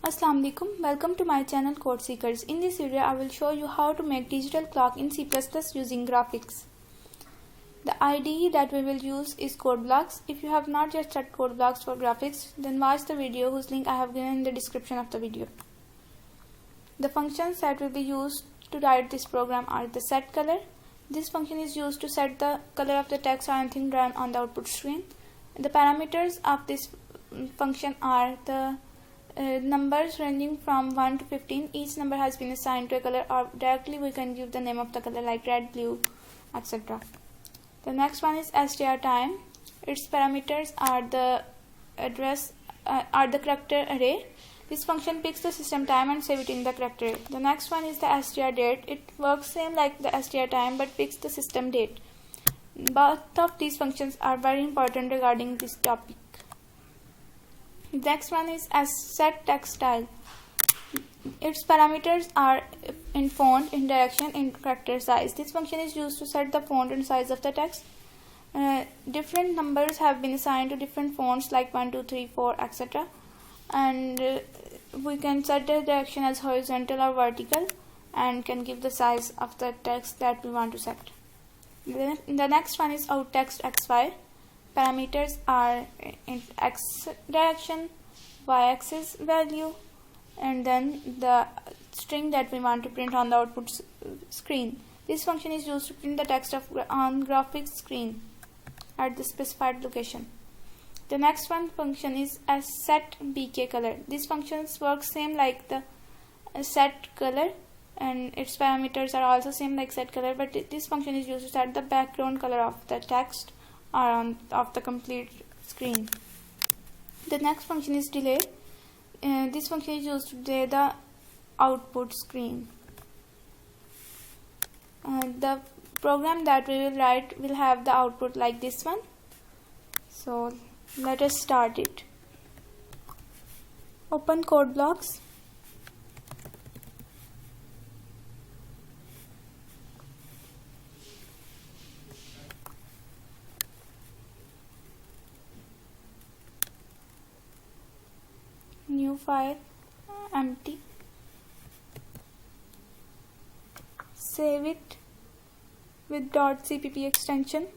Assalamu alaikum. Welcome to my channel Code Seekers. In this video I will show you how to make digital clock in C++ using graphics. The IDE that we will use is code blocks. If you have not yet set code blocks for graphics, then watch the video whose link I have given in the description of the video. The functions that will be used to write this program are the setcolor. This function is used to set the color of the text or anything drawn on the output screen. The parameters of this function are the numbers ranging from 1 to 15. Each number has been assigned to a color, or directly we can give the name of the color like red, blue, etc. The next one is str time. Its parameters are the character array. This function picks the system time and save it in the character array. The next one is the str date. It works same like the str time but picks the system date. Both of these functions are very important regarding this topic. The next one is settextstyle. Its parameters are in font, in direction, in character size. This function is used to set the font and size of the text. Different numbers have been assigned to different fonts like 1, 2, 3, 4, etc. And we can set the direction as horizontal or vertical and can give the size of the text that we want to set. The next one is outtextxy. Parameters are in x direction, y-axis value, and then the string that we want to print on the output screen. This function is used to print the text on graphics screen at the specified location. The next one function is setbkcolor. This function works same like the setcolor, and its parameters are also same like setcolor, but this function is used to set the background color of the text or of the complete screen. The next function is delay. This function is used to delay the output screen. The program that we will write will have the output like this one. So let us start it. Open code blocks. New file, empty. Save it with .cpp extension.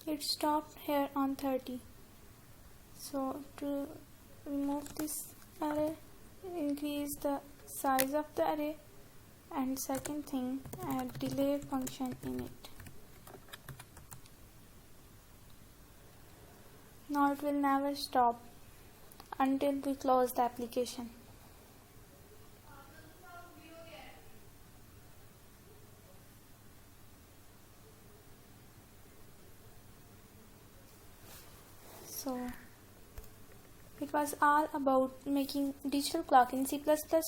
it stopped here on 30. So to remove this array, increase the size of the array, and second thing, add delay function in it. Now it will never stop until we close the application. So it was all about making digital clock in C++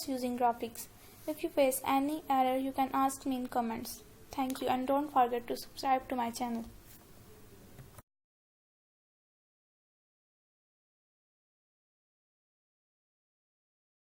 using graphics. If you face any error, you can ask me in comments. Thank you, and don't forget to subscribe to my channel.